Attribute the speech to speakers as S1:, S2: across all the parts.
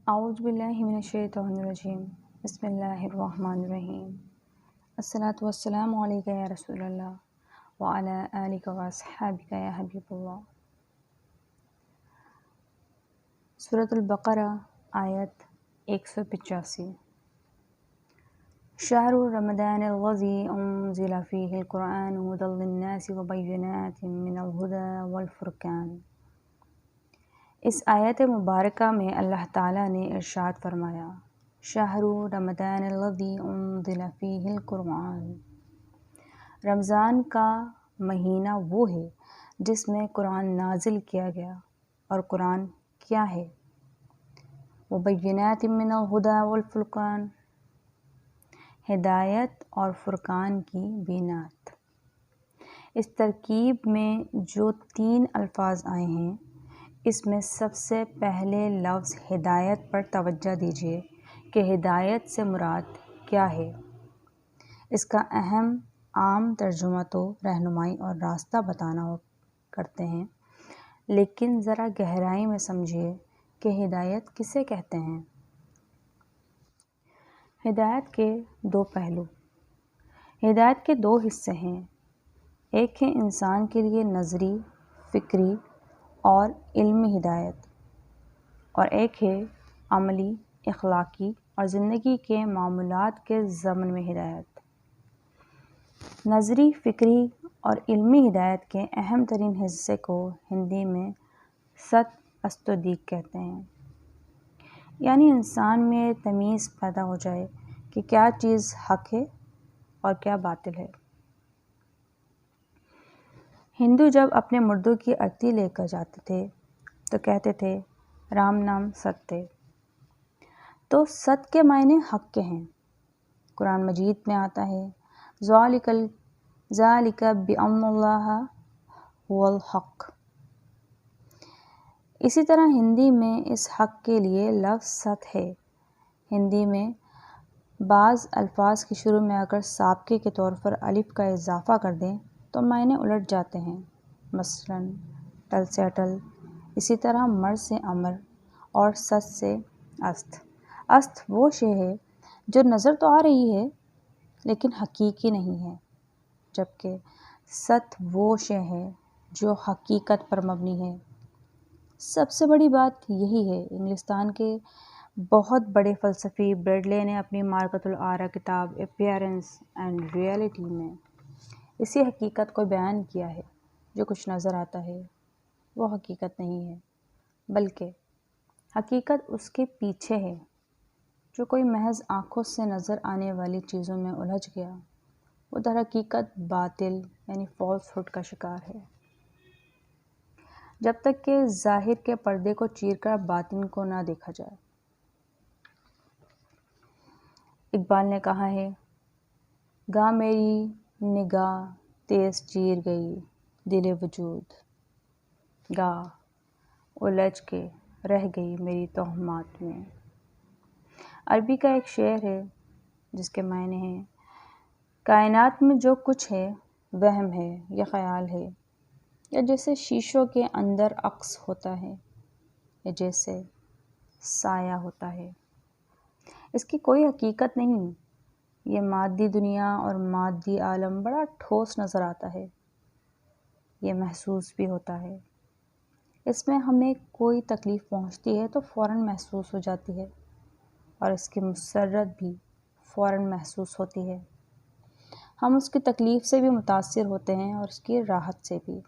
S1: اعوذ باللہ من الشیطان الرجیم بسم اللہ الرحمن الرحیم الصلاۃ والسلام علیک یا رسول اللہ وعلی آلک واصحابک یا حبیب اللہ۔ سورۃ البقرہ آیت 185۔ شہر رمضان الذی انزل فیہ القرآن ھدی للناس وبینات من الھدی والفرقان۔ اس آیت مبارکہ میں اللہ تعالیٰ نے ارشاد فرمایا، شہر رمضان الذی انزل فیہ القرآن، رمضان کا مہینہ وہ ہے جس میں قرآن نازل کیا گیا، اور قرآن کیا ہے؟ وبینات من الھدی والفرقان، ہدایت اور فرقان کی بینات۔ اس ترکیب میں جو 3 الفاظ آئے ہیں، اس میں سب سے پہلے لفظ ہدایت پر توجہ دیجیے کہ ہدایت سے مراد کیا ہے۔ اس کا عام ترجمہ تو رہنمائی اور راستہ بتانا کرتے ہیں، لیکن ذرا گہرائی میں سمجھیے کہ ہدایت کسے کہتے ہیں۔ ہدایت کے 2 پہلو۔ ہدایت کے 2 حصے ہیں، ایک ہے انسان کے لیے نظری، فکری اور علمی ہدایت، اور ایک ہے عملی، اخلاقی اور زندگی کے معاملات کے ضمن میں ہدایت۔ نظری، فکری اور علمی ہدایت کے اہم ترین حصے کو ہندی میں ست استودیک کہتے ہیں، یعنی انسان میں تمیز پیدا ہو جائے کہ کیا چیز حق ہے اور کیا باطل ہے۔ ہندو جب اپنے مردوں کی ارتی لے کر جاتے تھے تو کہتے تھے رام نام ستیہ، تو ست کے معنی حق کے ہیں۔ قرآن مجید میں آتا ہے ذالک بأن اللہ ھو الحق۔ اسی طرح ہندی میں اس حق کے لیے لفظ ست ہے۔ ہندی میں بعض الفاظ کے شروع میں اگر سابقے کے طور پر الف کا اضافہ کر دیں تو معنی الٹ جاتے ہیں، مثلاً ٹل سے اٹل، اسی طرح مر سے امر اور ست سے است۔ است وہ شے ہے جو نظر تو آ رہی ہے لیکن حقیقی نہیں ہے، جبکہ ست وہ شے ہے جو حقیقت پر مبنی ہے۔ سب سے بڑی بات یہی ہے، انگلستان کے بہت بڑے فلسفی برڈلے نے اپنی مارکۃ الآراء کتاب اپیئرنس اینڈ ریئلٹی میں اسی حقیقت کو بیان کیا ہے۔ جو کچھ نظر آتا ہے وہ حقیقت نہیں ہے، بلکہ حقیقت اس کے پیچھے ہے۔ جو کوئی محض آنکھوں سے نظر آنے والی چیزوں میں الجھ گیا، وہ در حقیقت باطل یعنی فالس ہوڈ کا شکار ہے، جب تک کہ ظاہر کے پردے کو چیر کر باطن کو نہ دیکھا جائے۔ اقبال نے کہا ہے، گاہ میری نگاہ تیز چیر گئی دل وجود، گاہ الجھ کے رہ گئی میری توہمات میں۔ عربی کا ایک شعر ہے جس کے معنی ہیں، کائنات میں جو کچھ ہے وہم ہے یا خیال ہے، یا جیسے شیشوں کے اندر عکس ہوتا ہے، یا جیسے سایہ ہوتا ہے، اس کی کوئی حقیقت نہیں۔ یہ مادی دنیا اور مادی عالم بڑا ٹھوس نظر آتا ہے، یہ محسوس بھی ہوتا ہے، اس میں ہمیں کوئی تکلیف پہنچتی ہے تو فوراً محسوس ہو جاتی ہے، اور اس کی مسرت بھی فوراً محسوس ہوتی ہے۔ ہم اس کی تکلیف سے بھی متاثر ہوتے ہیں اور اس کی راحت سے بھی،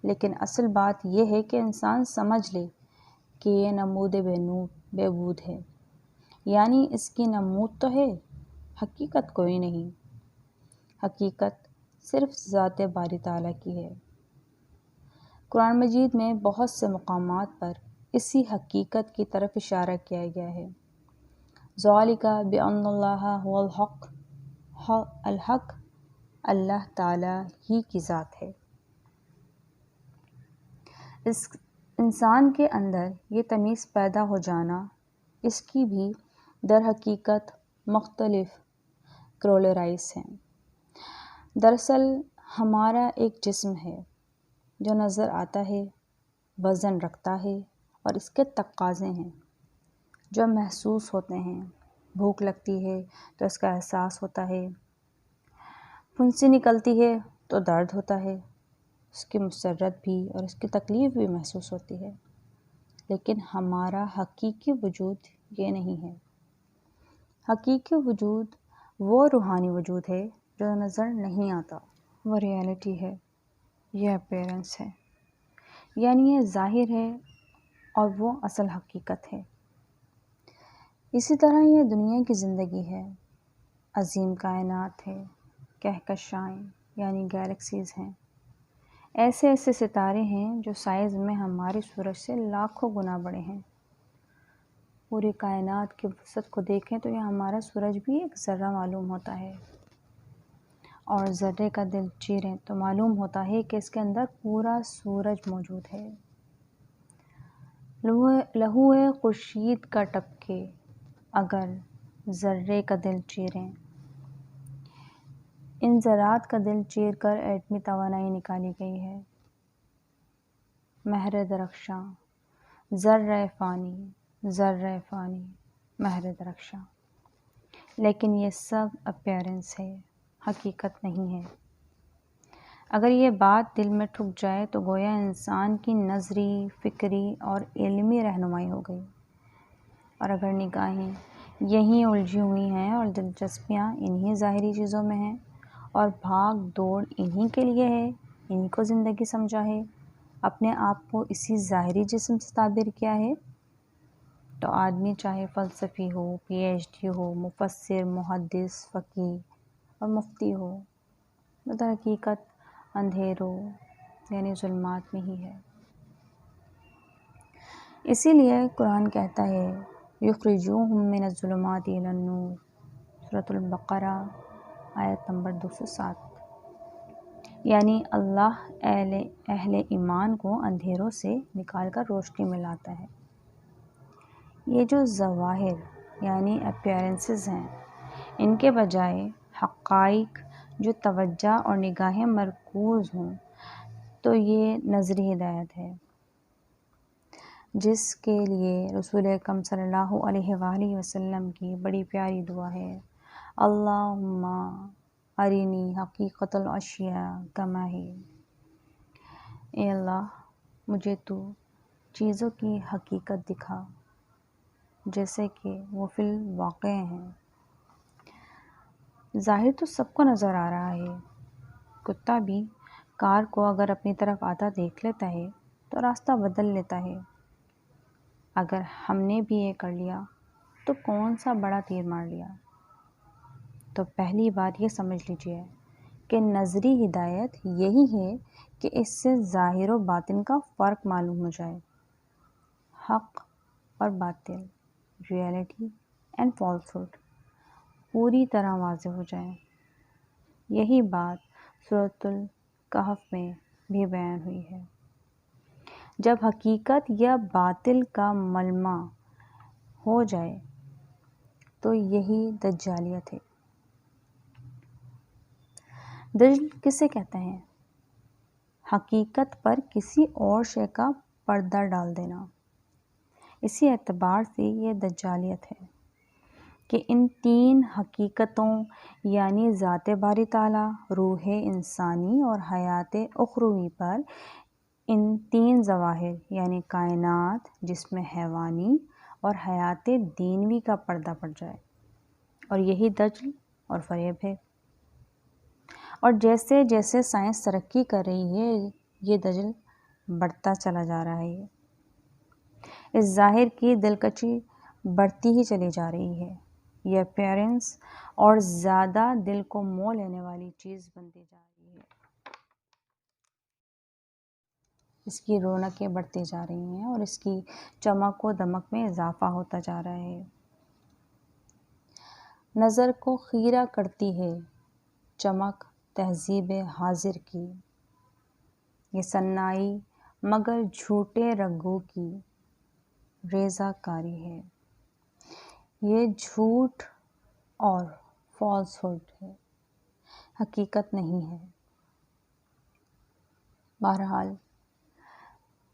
S1: لیکن اصل بات یہ ہے کہ انسان سمجھ لے کہ یہ نمود بے بود ہے، یعنی اس کی نمود تو ہے، حقیقت کوئی نہیں۔ حقیقت صرف ذات باری تعالیٰ کی ہے۔ قرآن مجید میں بہت سے مقامات پر اسی حقیقت کی طرف اشارہ کیا گیا ہے۔ ذالک بأن اللہ ھو الحق، الحق اللہ تعالیٰ ہی کی ذات ہے۔ اس انسان کے اندر یہ تمیز پیدا ہو جانا، اس کی بھی در حقیقت مختلف کرولیرائز ہیں۔ دراصل ہمارا ایک جسم ہے جو نظر آتا ہے، وزن رکھتا ہے اور اس کے تقاضے ہیں۔ جو محسوس ہوتے ہیں۔ بھوک لگتی ہے تو اس کا احساس ہوتا ہے، پھنسی نکلتی ہے تو درد ہوتا ہے، اس کی مسرت بھی اور اس کی تکلیف بھی محسوس ہوتی ہے۔ لیکن ہمارا حقیقی وجود یہ نہیں ہے۔ حقیقی وجود وہ روحانی وجود ہے جو نظر نہیں آتا، وہ ریالٹی ہے، یہ اپیرنس ہے، یعنی یہ ظاہر ہے اور وہ اصل حقیقت ہے۔ اسی طرح یہ دنیا کی زندگی ہے، عظیم کائنات ہے، کہکشائیں یعنی گیلیکسیز ہیں، ایسے ایسے ستارے ہیں جو سائز میں ہماری سورج سے لاکھوں گنا بڑے ہیں۔ پوری کائنات کی وسعت کو دیکھیں تو یہ ہمارا سورج بھی ایک ذرہ معلوم ہوتا ہے، اور ذرے کا دل چیریں تو معلوم ہوتا ہے کہ اس کے اندر پورا سورج موجود ہے۔ لہوئے خورشید کا ٹپکے اگر ذرے کا دل چیریں، ان ذرات کا دل چیر کر ایٹمی توانائی نکالی گئی ہے۔ مہر درخشاں، ذرہ فانی، مہر درخشاں، لیکن یہ سب اپیرنس ہے، حقیقت نہیں ہے۔ اگر یہ بات دل میں ٹھک جائے تو گویا انسان کی نظری، فکری اور علمی رہنمائی ہو گئی، اور اگر نگاہیں یہیں الجھی ہوئی ہیں اور دلچسپیاں انہی ظاہری چیزوں میں ہیں اور بھاگ دوڑ انہی کے لیے ہے، انہی کو زندگی سمجھا ہے، اپنے آپ کو اسی ظاہری جسم سے تعبیر کیا ہے، تو آدمی چاہے فلسفی ہو، پی ایچ ڈی ہو، مفسر، محدث، فقیہ اور مفتی ہو، در حقیقت اندھیروں یعنی ظلمات میں ہی ہے۔ اسی لیے قرآن کہتا ہے یخرجوہم من الظلمات الی النور، سورۃ البقرہ آیت نمبر 207، یعنی اللہ اہل ایمان کو اندھیروں سے نکال کر روشنی میں لاتا ہے۔ یہ جو ظواہر یعنی اپیرنسز ہیں، ان کے بجائے حقائق جو توجہ اور نگاہیں مرکوز ہوں تو یہ نظری ہدایت ہے، جس کے لیے رسول اکرم صلی اللہ علیہ وآلہ وسلم کی بڑی پیاری دعا ہے، اللہم ارنی حقیقت الاشیاء کما ہی، اے اللہ مجھے تو چیزوں کی حقیقت دکھا جیسے کہ وہ فی الواقع ہیں۔ ظاہر تو سب کو نظر آ رہا ہے، کتا بھی کار کو اگر اپنی طرف آتا دیکھ لیتا ہے تو راستہ بدل لیتا ہے۔ اگر ہم نے بھی یہ کر لیا تو کون سا بڑا تیر مار لیا؟ تو پہلی بات یہ سمجھ لیجئے کہ نظری ہدایت یہی ہے کہ اس سے ظاہر و باطن کا فرق معلوم ہو جائے، حق اور باطل، ریالٹی اینڈ فالسہوڈ پوری طرح واضح ہو جائے۔ یہی بات سورۃ الکہف میں بھی بیان ہوئی ہے۔ جب حقیقت یا باطل کا ملمہ ہو جائے تو یہی دجالیت ہے۔ دجل کسے کہتے ہیں؟ حقیقت پر کسی اور شے کا پردہ ڈال دینا۔ اسی اعتبار سے یہ دجالیت ہے کہ ان تین حقیقتوں یعنی ذات باری تعالیٰ، روح انسانی اور حیات اخروی پر ان تین ظواہر یعنی کائنات، جسم حیوانی اور حیات دینوی کا پردہ پڑ جائے، اور یہی دجل اور فریب ہے۔ اور جیسے جیسے سائنس ترقی کر رہی ہے یہ دجل بڑھتا چلا جا رہا ہے، اس ظاہر کی دلکشی بڑھتی ہی چلی جا رہی ہے، یہ اپیرنس اور زیادہ دل کو مو لینے والی چیز بنتی جا رہی ہے، اس کی رونقیں بڑھتی جا رہی ہیں اور اس کی چمک و دمک میں اضافہ ہوتا جا رہا ہے۔ نظر کو خیرہ کرتی ہے چمک تہذیب حاضر کی، یہ صنائی مگر جھوٹے رنگوں کی ریزہ کاری ہے، یہ جھوٹ اور فالسہوڈ ہے، حقیقت نہیں ہے۔ بہرحال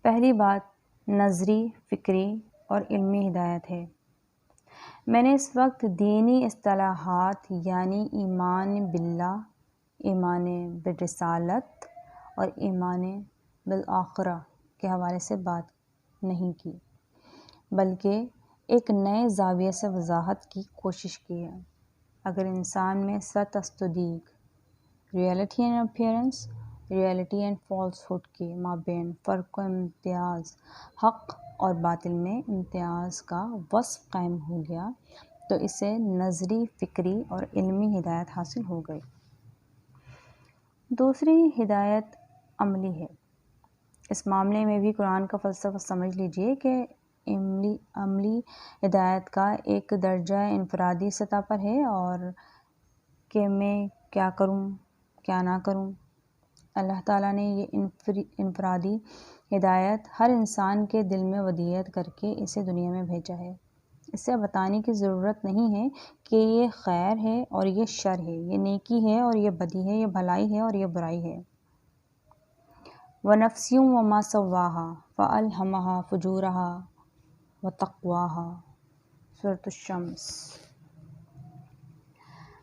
S1: پہلی بات نظری، فکری اور علمی ہدایت ہے، میں نے اس وقت دینی اصطلاحات یعنی ایمان باللہ، ایمان بالرسالت اور ایمان بالآخرہ کے حوالے سے بات نہیں کی، بلکہ ایک نئے زاویے سے وضاحت کی کوشش کی ہے۔ اگر انسان میں تصدیق، reality and appearance, reality and falsehood کے مابین فرق و امتیاز، حق اور باطل میں امتیاز کا وصف قائم ہو گیا تو اسے نظری، فکری اور علمی ہدایت حاصل ہو گئی۔ دوسری ہدایت عملی ہے۔ اس معاملے میں بھی قرآن کا فلسفہ سمجھ لیجئے کہ عملی ہدایت کا ایک درجہ انفرادی سطح پر ہے اور کہ میں کیا کروں کیا نہ کروں۔ اللہ تعالیٰ نے یہ انفرادی ہدایت ہر انسان کے دل میں ودیعت کر کے اسے دنیا میں بھیجا ہے۔ اسے بتانے کی ضرورت نہیں ہے کہ یہ خیر ہے اور یہ شر ہے، یہ نیکی ہے اور یہ بدی ہے، یہ بھلائی ہے اور یہ برائی ہے۔ وَنَفْسٍ وَمَا سَوَّاهَا فَأَلْهَمَهَا فُجُورَهَا وَتَقْوَاهَا، سورۃ الشمس۔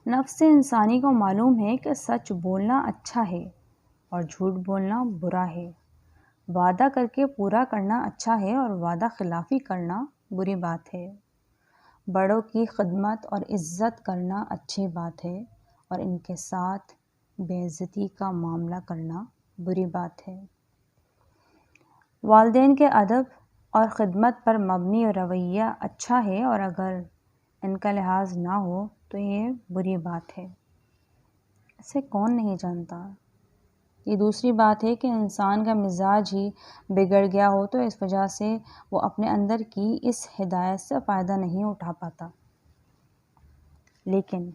S1: نفس انسانی کو معلوم ہے کہ سچ بولنا اچھا ہے اور جھوٹ بولنا برا ہے، وعدہ کر کے پورا کرنا اچھا ہے اور وعدہ خلافی کرنا بری بات ہے، بڑوں کی خدمت اور عزت کرنا اچھی بات ہے اور ان کے ساتھ بے عزتی کا معاملہ کرنا بری بات ہے، والدین کے ادب اور خدمت پر مبنی رویہ اچھا ہے اور اگر ان کا لحاظ نہ ہو تو یہ بری بات ہے۔ اسے کون نہیں جانتا؟ یہ دوسری بات ہے کہ انسان کا مزاج ہی بگڑ گیا ہو تو اس وجہ سے وہ اپنے اندر کی اس ہدایت سے فائدہ نہیں اٹھا پاتا، لیکن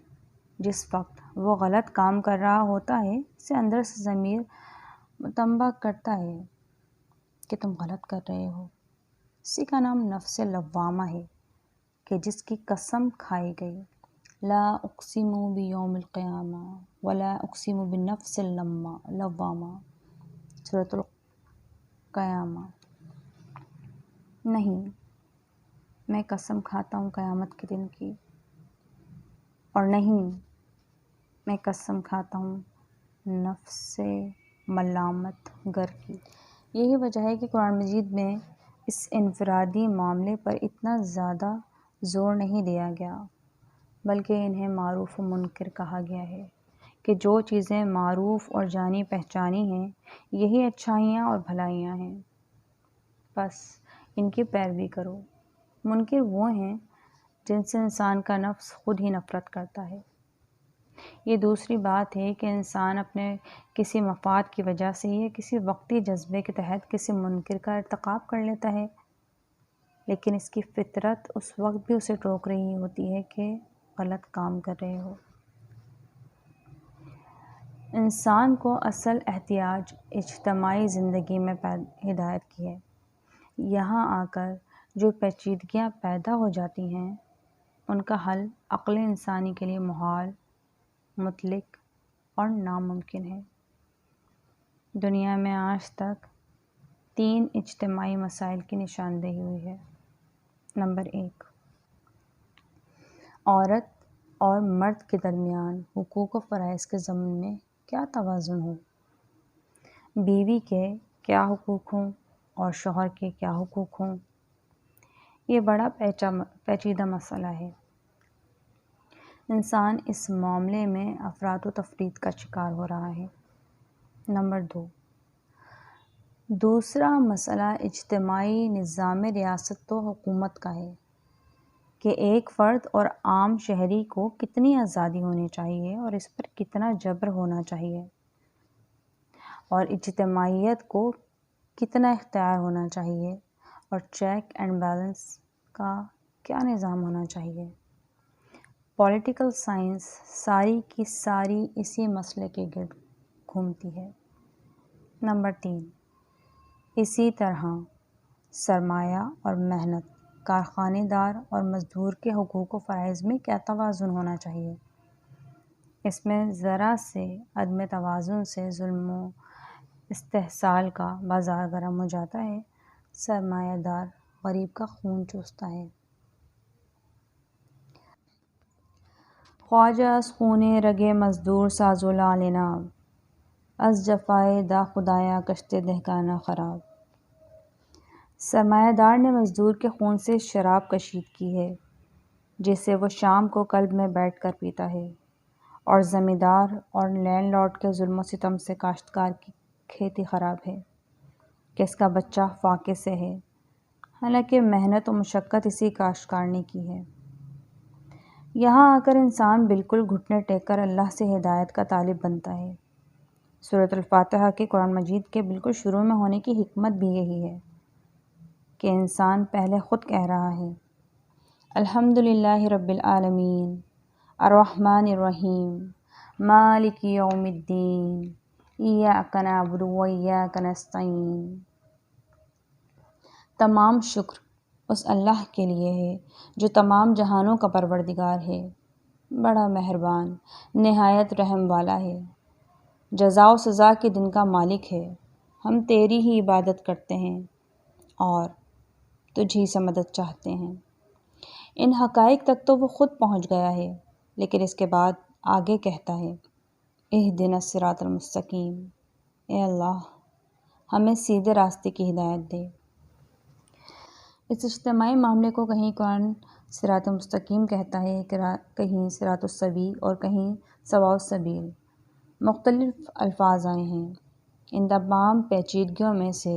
S1: جس وقت وہ غلط کام کر رہا ہوتا ہے اسے اندر سے ضمیر متنبہ کرتا ہے کہ تم غلط کر رہے ہو۔ اسی کا نام نفس لوامہ ہے کہ جس کی قسم کھائی گئی، لا اقسم بیوم القیامہ ولا اقسم بالنفس اللوامہ، سورۃ القیامہ۔ نہیں، میں قسم کھاتا ہوں قیامت کے دن کی، اور نہیں میں قسم کھاتا ہوں نفس ملامت گر کی۔ یہی وجہ ہے کہ قرآن مجید میں اس انفرادی معاملے پر اتنا زیادہ زور نہیں دیا گیا، بلکہ انہیں معروف و منکر کہا گیا ہے کہ جو چیزیں معروف اور جانی پہچانی ہیں یہی اچھائیاں اور بھلائیاں ہیں، بس ان کی پیروی کرو۔ منکر وہ ہیں جن سے انسان کا نفس خود ہی نفرت کرتا ہے۔ یہ دوسری بات ہے کہ انسان اپنے کسی مفاد کی وجہ سے یا کسی وقتی جذبے کے تحت کسی منکر کا ارتکاب کر لیتا ہے، لیکن اس کی فطرت اس وقت بھی اسے ٹوک رہی ہوتی ہے کہ غلط کام کر رہے ہو۔ انسان کو اصل احتیاج اجتماعی زندگی میں ہدایت کی ہے۔ یہاں آ کر جو پیچیدگیاں پیدا ہو جاتی ہیں ان کا حل عقل انسانی کے لیے محال، مطلق اور ناممکن ہے۔ دنیا میں آج تک 3 اجتماعی مسائل کی نشاندہی ہوئی ہے۔ نمبر 1، عورت اور مرد کے درمیان حقوق و فرائض کے ضمن میں کیا توازن ہو، بیوی کے کیا حقوق ہوں اور شوہر کے کیا حقوق ہوں۔ یہ بڑا پیچیدہ مسئلہ ہے۔ انسان اس معاملے میں افراط و تفریط کا شکار ہو رہا ہے۔ نمبر 2، دوسرا مسئلہ اجتماعی نظام ریاست و حکومت کا ہے کہ ایک فرد اور عام شہری کو کتنی آزادی ہونی چاہیے اور اس پر کتنا جبر ہونا چاہیے، اور اجتماعیت کو کتنا اختیار ہونا چاہیے، اور چیک اینڈ بیلنس کا کیا نظام ہونا چاہیے۔ پولیٹیکل سائنس ساری کی ساری اسی مسئلے کے گرد گھومتی ہے۔ نمبر 3، اسی طرح سرمایہ اور محنت، کارخانے دار اور مزدور کے حقوق و فرائض میں کیا توازن ہونا چاہیے۔ اس میں ذرا سے عدم توازن سے ظلم و استحصال کا بازار گرم ہو جاتا ہے، سرمایہ دار غریب کا خون چوستا ہے۔ خواجہ از خونے رگے مزدور سازو لالناب، از جفائے دا خدایا کشتے دہکانہ خراب۔ سرمایہ دار نے مزدور کے خون سے شراب کشید کی ہے جسے وہ شام کو کلب میں بیٹھ کر پیتا ہے، اور زمیندار اور لینڈ لارڈ کے ظلم و ستم سے کاشتکار کی کھیتی خراب ہے کہ اس کا بچہ فاقے سے ہے، حالانکہ محنت و مشقت اسی کاشتکار نے کی ہے۔ یہاں آ کر انسان بالکل گھٹنے ٹیک کر اللہ سے ہدایت کا طالب بنتا ہے۔ سورۃ الفاتحہ کے قرآن مجید کے بالکل شروع میں ہونے کی حکمت بھی یہی ہے کہ انسان پہلے خود کہہ رہا ہے الحمدللہ رب العالمین الرحمن الرحیم مالک یوم الدین ایاک نعبد و ایاک نستعین۔ تمام شکر اس اللہ کے لیے ہے جو تمام جہانوں کا پروردگار ہے، بڑا مہربان نہایت رحم والا ہے، جزا و سزا کے دن کا مالک ہے۔ ہم تیری ہی عبادت کرتے ہیں اور تجھ ہی سے مدد چاہتے ہیں۔ ان حقائق تک تو وہ خود پہنچ گیا ہے، لیکن اس کے بعد آگے کہتا ہے اہدنا الصراط المستقیم، اے اللہ ہمیں سیدھے راستے کی ہدایت دے۔ اس اجتماعی معاملے کو کہیں قرآن صراط مستقیم کہتا ہے، کہیں صراط السوی اور کہیں سواء السبیل، مختلف الفاظ آئے ہیں۔ ان تمام پیچیدگیوں میں سے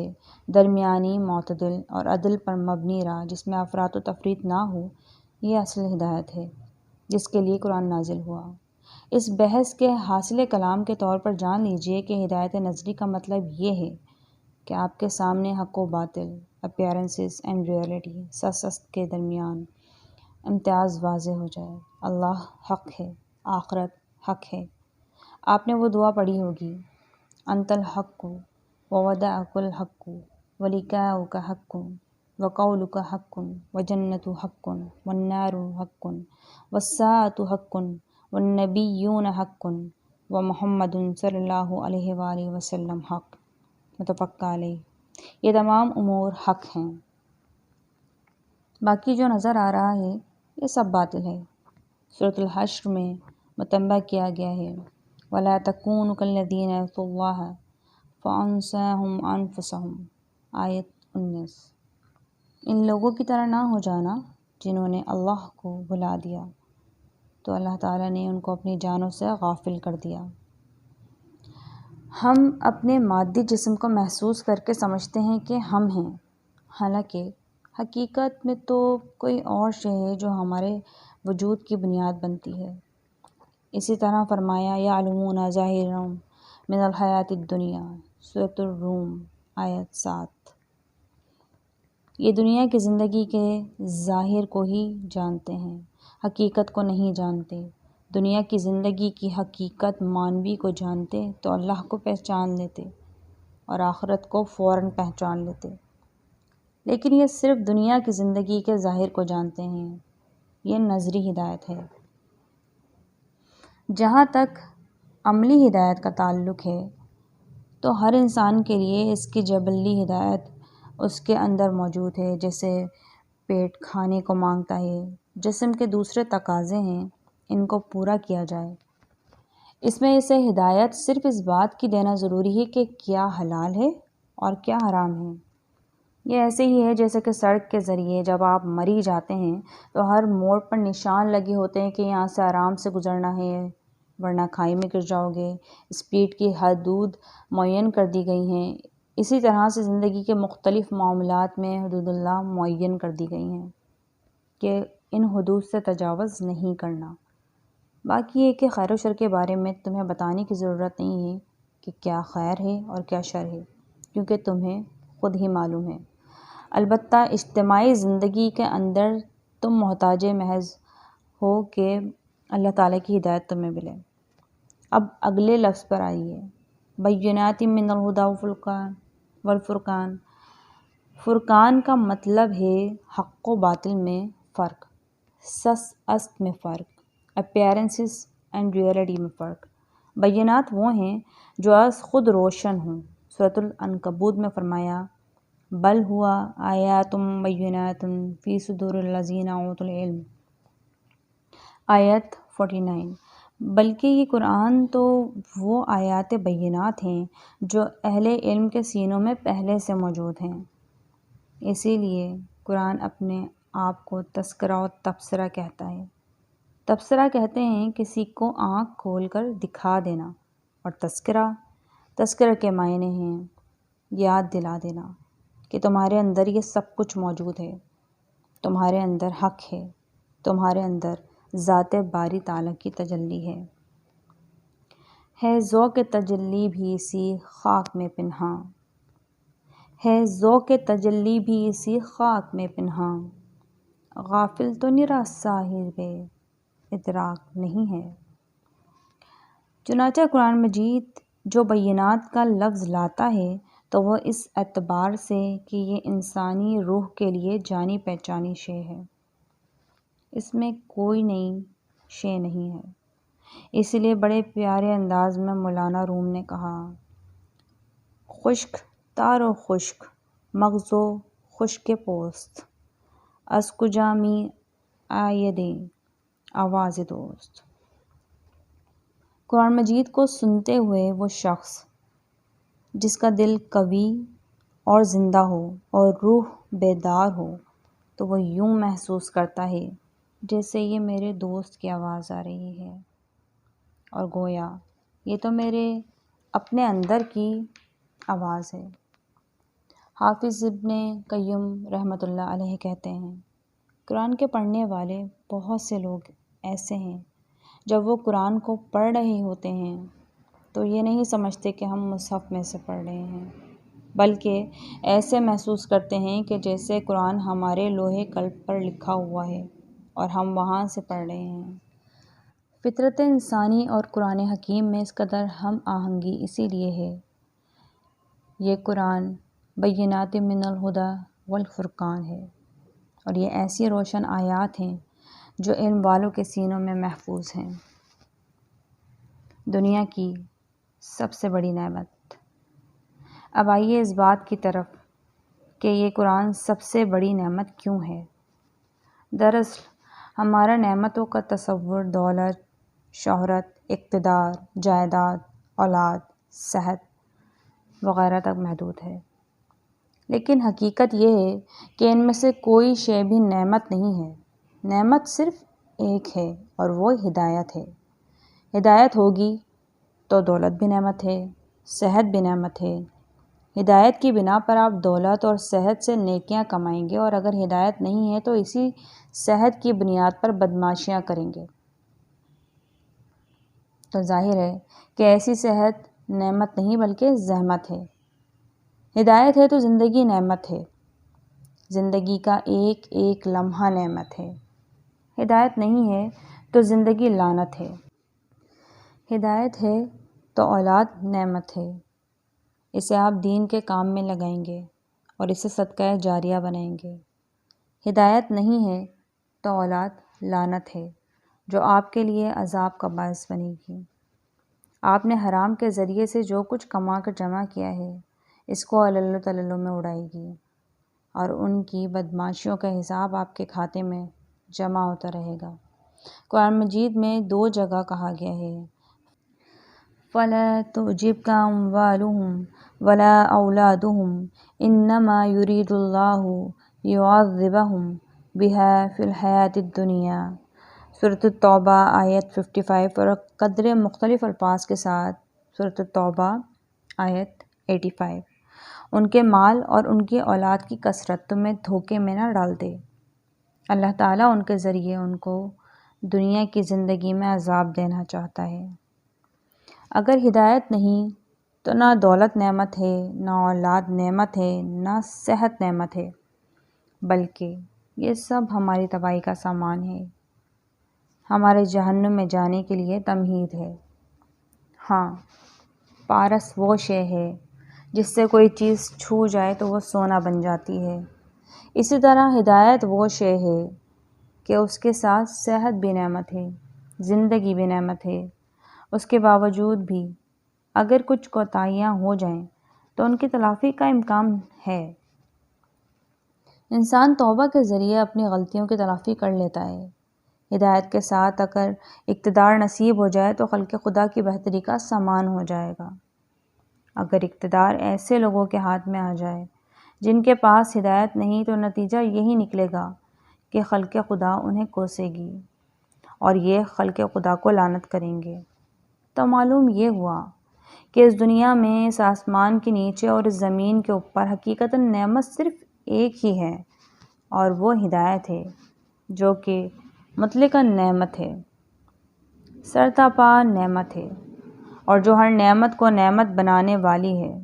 S1: درمیانی، معتدل اور عدل پر مبنی راہ جس میں افراط و تفریط نہ ہو، یہ اصل ہدایت ہے جس کے لیے قرآن نازل ہوا۔ اس بحث کے حاصل کلام کے طور پر جان لیجئے کہ ہدایت نظری کا مطلب یہ ہے کہ آپ کے سامنے حق و باطل، اپیرنسز اینڈ ریئلٹی، سچ سست کے درمیان امتیاز واضح ہو جائے۔ اللہ حق ہے، آخرت حق ہے۔ آپ نے وہ دعا پڑھی ہوگی انت الحق ووعدک الحق ولقاؤک حق وقولک حق والجنۃ حق والنار حق والساعۃ حق والنبیون حق ومحمد صلی اللہ علیہ وآلہ وسلم حق، متفق علیہ۔ یہ تمام امور حق ہیں، باقی جو نظر آ رہا ہے یہ سب باطل ہے۔ سورۃ الحشر میں متنبہ کیا گیا ہے وَلَا تَكُونُوا كَالَّذِينَ نَسُوا اللَّهَ فَأَنسَاهُمْ أَنفُسَهُمْ، آیت 19۔ ان لوگوں کی طرح نہ ہو جانا جنہوں نے اللہ کو بھلا دیا تو اللہ تعالیٰ نے ان کو اپنی جانوں سے غافل کر دیا۔ ہم اپنے مادی جسم کو محسوس کر کے سمجھتے ہیں کہ ہم ہیں، حالانکہ حقیقت میں تو کوئی اور شے ہے جو ہمارے وجود کی بنیاد بنتی ہے۔ اسی طرح فرمایا یعلمون ظاہرا من الحیات الدنیا، سورۃ الروم آیت 7۔ یہ دنیا کی زندگی کے ظاہر کو ہی جانتے ہیں، حقیقت کو نہیں جانتے۔ دنیا کی زندگی کی حقیقت معنوی کو جانتے تو اللہ کو پہچان لیتے اور آخرت کو فوراً پہچان لیتے، لیکن یہ صرف دنیا کی زندگی کے ظاہر کو جانتے ہیں۔ یہ نظری ہدایت ہے۔ جہاں تک عملی ہدایت کا تعلق ہے تو ہر انسان کے لیے اس کی جبلی ہدایت اس کے اندر موجود ہے، جیسے پیٹ کھانے کو مانگتا ہے، جسم کے دوسرے تقاضے ہیں ان کو پورا کیا جائے۔ اس میں اسے ہدایت صرف اس بات کی دینا ضروری ہے کہ کیا حلال ہے اور کیا حرام ہے۔ یہ ایسے ہی ہے جیسے کہ سڑک کے ذریعے جب آپ مری جاتے ہیں تو ہر موڑ پر نشان لگے ہوتے ہیں کہ یہاں سے آرام سے گزرنا ہے ورنہ کھائی میں گر جاؤ گے، اسپیڈ کی حدود معین کر دی گئی ہیں۔ اسی طرح سے زندگی کے مختلف معاملات میں حدود اللہ معین کر دی گئی ہیں کہ ان حدود سے تجاوز نہیں کرنا۔ باقی یہ کہ خیر و شر کے بارے میں تمہیں بتانے کی ضرورت نہیں ہے کہ کیا خیر ہے اور کیا شر ہے، کیونکہ تمہیں خود ہی معلوم ہے۔ البتہ اجتماعی زندگی کے اندر تم محتاج محض ہو کہ اللہ تعالیٰ کی ہدایت تمہیں ملے۔ اب اگلے لفظ پر آئیے، بینات من الہدی والفرقان۔ فرقان کا مطلب ہے حق و باطل میں فرق، سچ است میں فرق، اپیرنسز اینڈ ریئلٹی میں فرق۔ بینات وہ ہیں جو از خود روشن ہوں۔ سورۃ العنکبوت میں فرمایا بل ہوا آیات بینات فی صدور الذین اوتوا العلم، آیت 49۔ بلکہ یہ قرآن تو وہ آیات بینات ہیں جو اہل علم کے سینوں میں پہلے سے موجود ہیں۔ اسی لیے قرآن اپنے آپ کو تذکرہ و تبصرہ کہتا ہے۔ تبصرہ کہتے ہیں کسی کو آنکھ کھول کر دکھا دینا، اور تذکرہ کے معنی ہیں یاد دلا دینا کہ تمہارے اندر یہ سب کچھ موجود ہے، تمہارے اندر حق ہے، تمہارے اندر ذات باری تعالیٰ کی تجلی ہے ذوق تجلی بھی اسی خاک میں پنہاں، ہے ذوق تجلی بھی اسی خاک میں پنہاں، غافل تو نرا صاحب ادراک نہیں ہے۔ چنانچہ قرآن مجید جو بینات کا لفظ لاتا ہے تو وہ اس اعتبار سے کہ یہ انسانی روح کے لیے جانی پہچانی شے ہے، اس میں کوئی نئی شے نہیں ہے۔ اس لیے بڑے پیارے انداز میں مولانا روم نے کہا، خشک تار و خشک مغزو خشک پوست، از کجا می آیدیں آواز دوست۔ قرآن مجید کو سنتے ہوئے وہ شخص جس کا دل قوی اور زندہ ہو اور روح بیدار ہو تو وہ یوں محسوس کرتا ہے جیسے یہ میرے دوست کی آواز آ رہی ہے، اور گویا یہ تو میرے اپنے اندر کی آواز ہے۔ حافظ ابن قیم رحمۃ اللہ علیہ کہتے ہیں، قرآن کے پڑھنے والے بہت سے لوگ ایسے ہیں جب وہ قرآن کو پڑھ رہے ہوتے ہیں تو یہ نہیں سمجھتے کہ ہم مصحف میں سے پڑھ رہے ہیں، بلکہ ایسے محسوس کرتے ہیں کہ جیسے قرآن ہمارے لوح قلب پر لکھا ہوا ہے اور ہم وہاں سے پڑھ رہے ہیں۔ فطرت انسانی اور قرآن حکیم میں اس قدر ہم آہنگی اسی لیے ہے۔ یہ قرآن بینات من الہدی والفرقان ہے، اور یہ ایسی روشن آیات ہیں جو علم والوں کے سینوں میں محفوظ ہیں۔ دنیا کی سب سے بڑی نعمت۔ اب آئیے اس بات کی طرف کہ یہ قرآن سب سے بڑی نعمت کیوں ہے۔ دراصل ہمارا نعمتوں کا تصور دولت، شہرت، اقتدار، جائیداد، اولاد، صحت وغیرہ تک محدود ہے، لیکن حقیقت یہ ہے کہ ان میں سے کوئی شے بھی نعمت نہیں ہے۔ نعمت صرف ایک ہے اور وہ ہدایت ہے۔ ہدایت ہوگی تو دولت بھی نعمت ہے، صحت بھی نعمت ہے۔ ہدایت کی بنا پر آپ دولت اور صحت سے نیکیاں کمائیں گے، اور اگر ہدایت نہیں ہے تو اسی صحت کی بنیاد پر بدمعاشیاں کریں گے، تو ظاہر ہے کہ ایسی صحت نعمت نہیں بلکہ زحمت ہے۔ ہدایت ہے تو زندگی نعمت ہے، زندگی کا ایک ایک لمحہ نعمت ہے۔ ہدایت نہیں ہے تو زندگی لعنت ہے۔ ہدایت ہے تو اولاد نعمت ہے، اسے آپ دین کے کام میں لگائیں گے اور اسے صدقہ جاریہ بنائیں گے۔ ہدایت نہیں ہے تو اولاد لعنت ہے، جو آپ کے لیے عذاب کا باعث بنے گی۔ آپ نے حرام کے ذریعے سے جو کچھ کما کر جمع کیا ہے اس کو علل تلل میں اڑائے گی، اور ان کی بدمعاشیوں کا حساب آپ کے کھاتے میں جمع ہوتا رہے گا۔ قرآن مجید میں 2 جگہ کہا گیا ہے، فَلَا تُعْجِبْكَ أَمْوَالُهُمْ وَلَا أَوْلَادُهُمْ إِنَّمَا يُرِيدُ اللَّهُ لِيُعَذِّبَهُمْ بِهَا فِي الْحَيَاةِ الدُّنْيَا۔ سورۃ التوبہ آیت 55 اور قدر مختلف الفاظ کے ساتھ سورۃ التوبہ آیت 85۔ ان کے مال اور ان کی اولاد کی کثرت تمہیں دھوکے میں نہ ڈال دے۔ اللہ تعالیٰ ان کے ذریعے ان کو دنیا کی زندگی میں عذاب دینا چاہتا ہے۔ اگر ہدایت نہیں تو نہ دولت نعمت ہے، نہ اولاد نعمت ہے، نہ صحت نعمت ہے، بلکہ یہ سب ہماری تباہی کا سامان ہے، ہمارے جہنم میں جانے کے لیے تمہید ہے۔ ہاں، پارس وہ شے ہے جس سے کوئی چیز چھو جائے تو وہ سونا بن جاتی ہے۔ اسی طرح ہدایت وہ شے ہے کہ اس کے ساتھ صحت بھی نعمت ہے، زندگی بھی نعمت ہے۔ اس کے باوجود بھی اگر کچھ کوتاہیاں ہو جائیں تو ان کی تلافی کا امکان ہے۔ انسان توبہ کے ذریعے اپنی غلطیوں کی تلافی کر لیتا ہے۔ ہدایت کے ساتھ اگر اقتدار نصیب ہو جائے تو خلق خدا کی بہتری کا سامان ہو جائے گا۔ اگر اقتدار ایسے لوگوں کے ہاتھ میں آ جائے جن کے پاس ہدایت نہیں تو نتیجہ یہی نکلے گا کہ خلق خدا انہیں کوسے گی اور یہ خلق خدا کو لعنت کریں گے۔ تو معلوم یہ ہوا کہ اس دنیا میں، اس آسمان کے نیچے اور اس زمین کے اوپر حقیقتاً نعمت صرف ایک ہی ہے، اور وہ ہدایت ہے، جو کہ مطلقاً نعمت ہے، سرتاپا نعمت ہے، اور جو ہر نعمت کو نعمت بنانے والی ہے۔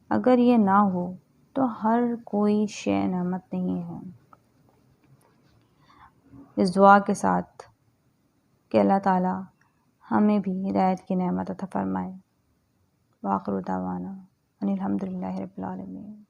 S1: اگر یہ نہ ہو تو ہر کوئی شے نعمت نہیں ہے۔ اس دعا کے ساتھ کہ اللہ تعالیٰ ہمیں بھی ہدایت کی نعمت عطا فرمائے۔ وآخر دعوانا ان الحمد للہ رب العالمین۔